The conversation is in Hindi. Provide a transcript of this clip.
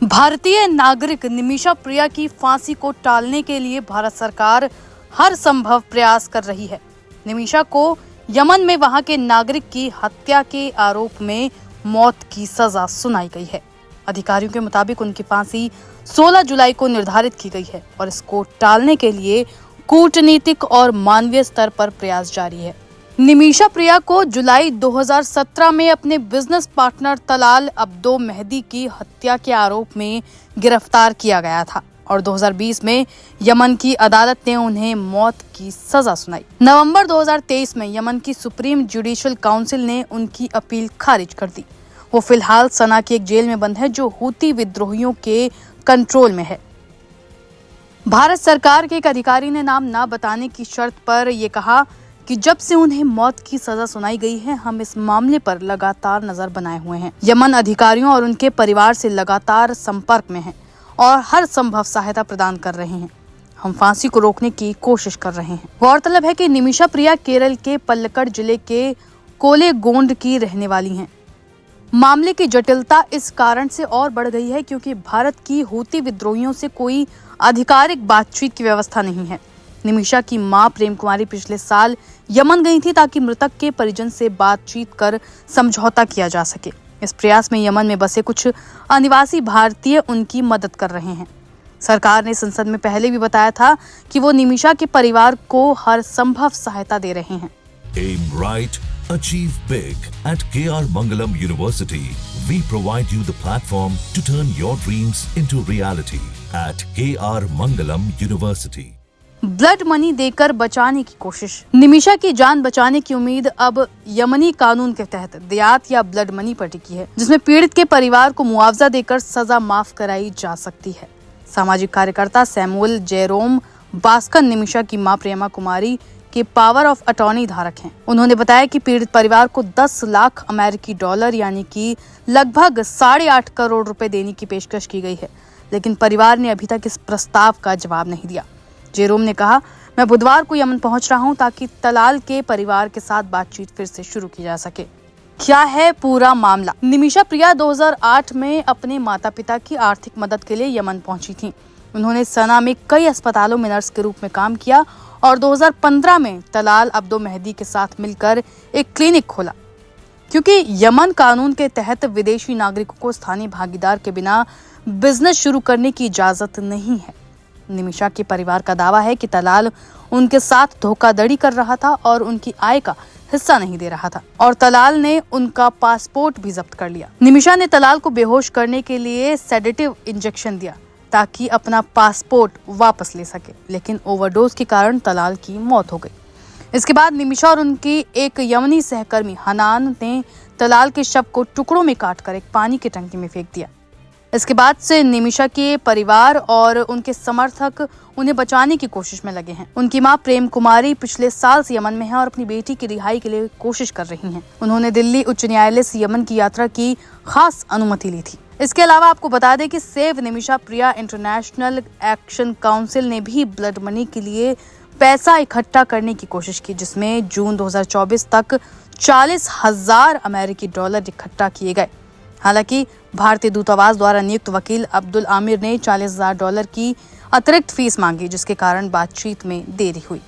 भारतीय नागरिक निमिषा प्रिया की फांसी को टालने के लिए भारत सरकार हर संभव प्रयास कर रही है। निमिषा को यमन में वहां के नागरिक की हत्या के आरोप में मौत की सजा सुनाई गई है। अधिकारियों के मुताबिक उनकी फांसी 16 जुलाई को निर्धारित की गई है और इसको टालने के लिए कूटनीतिक और मानवीय स्तर पर प्रयास जारी है। निमिषा प्रिया को जुलाई 2017 में अपने business partner Talal Abdo Mahdi की हत्या के आरोप में गिरफ्तार किया गया था और 2020 में यमन की अदालत ने उन्हें मौत की सजा सुनाई। नवंबर 2023 में यमन की सुप्रीम जुडिशियल काउंसिल ने उनकी अपील खारिज कर दी। वो फिलहाल सना की एक जेल में बंद है जो हूती विद्रोहियों के कंट्रोल में है। भारत सरकार के एक अधिकारी ने नाम न बताने की शर्त पर यह कहा कि जब से उन्हें मौत की सजा सुनाई गई है, हम इस मामले पर लगातार नजर बनाए हुए हैं। यमन अधिकारियों और उनके परिवार से लगातार संपर्क में हैं और हर संभव सहायता प्रदान कर रहे हैं। हम फांसी को रोकने की कोशिश कर रहे हैं। गौरतलब है कि निमिषा प्रिया केरल के पल्लक्कड़ जिले के कोलेगोंड की रहने वाली हैं। मामले की जटिलता इस कारण से और बढ़ गई है क्योंकि भारत की हूती विद्रोहियों से कोई आधिकारिक बातचीत की व्यवस्था नहीं है। निमिषा की मां प्रेम कुमारी पिछले साल यमन गई थी ताकि मृतक के परिजन से बातचीत कर समझौता किया जा सके। इस प्रयास में यमन में बसे कुछ अनिवासी भारतीय उनकी मदद कर रहे हैं। सरकार ने संसद में पहले भी बताया था कि वो निमिषा के परिवार को हर संभव सहायता दे रहे हैं। Aim right, achieve big. At KR Mangalam University, we provide you the platform to turn your dreams into reality. At KR Mangalam University. Blood money देकर बचाने की कोशिश। निमिषा की जान बचाने की उम्मीद अब यमनी कानून के तहत दयात या ब्लड मनी पर टिकी है, जिसमें पीड़ित के परिवार को मुआवजा देकर सजा माफ कराई जा सकती है। सामाजिक कार्यकर्ता सैमुअल जेरोम बास्कन निमिषा की मां प्रेमा कुमारी के पावर ऑफ अटॉर्नी धारक हैं। उन्होंने बताया कि पीड़ित परिवार को 10 लाख अमेरिकी डॉलर यानी कि लगभग 8.5 करोड़ रुपए देने की पेशकश की गई है, लेकिन परिवार ने अभी तक इस प्रस्ताव का जवाब नहीं दिया। जेरोम ने कहा, मैं बुधवार को यमन पहुंच रहा हूं ताकि तलाल के परिवार के साथ बातचीत फिर से शुरू की जा सके। क्या है पूरा मामला? निमिषा प्रिया 2008 में अपने माता पिता की आर्थिक मदद के लिए यमन पहुंची थी। उन्होंने सना में कई अस्पतालों में नर्स के रूप में काम किया और 2015 में तलाल अब्दो मेहदी के साथ मिलकर एक क्लिनिक खोला। क्योंकि यमन कानून के तहत विदेशी नागरिकों को स्थानीय भागीदार के बिना बिजनेस शुरू करने की इजाजत नहीं है। निमिषा के परिवार का दावा है कि तलाल उनके साथ धोखाधड़ी कर रहा था और उनकी आय का हिस्सा नहीं दे रहा था और तलाल ने उनका पासपोर्ट भी जब्त कर लिया। निमिषा ने तलाल को बेहोश करने के लिए सेडेटिव इंजेक्शन दिया ताकि अपना पासपोर्ट वापस ले सके, लेकिन ओवरडोज के कारण तलाल की मौत हो गई। इसके बाद निमिषा और उनकी एक यमनी सहकर्मी हनान ने तलाल के शव को टुकड़ों में काटकर एक पानी की टंकी में फेंक दिया। इसके बाद से निमिषा के परिवार और उनके समर्थक उन्हें बचाने की कोशिश में लगे हैं। उनकी मां प्रेम कुमारी पिछले साल से यमन में है और अपनी बेटी की रिहाई के लिए कोशिश कर रही हैं। उन्होंने दिल्ली उच्च न्यायालय से यमन की यात्रा की खास अनुमति ली थी। इसके अलावा आपको बता दें कि सेव निमिषा प्रिया इंटरनेशनल एक्शन काउंसिल ने भी ब्लड मनी के लिए पैसा इकट्ठा करने की कोशिश की, जिसमें जून 2024 तक 40,000 अमेरिकी डॉलर इकट्ठा किए गए। हालांकि भारतीय दूतावास द्वारा नियुक्त वकील अब्दुल आमिर ने $40,000 की अतिरिक्त फीस मांगी, जिसके कारण बातचीत में देरी हुई।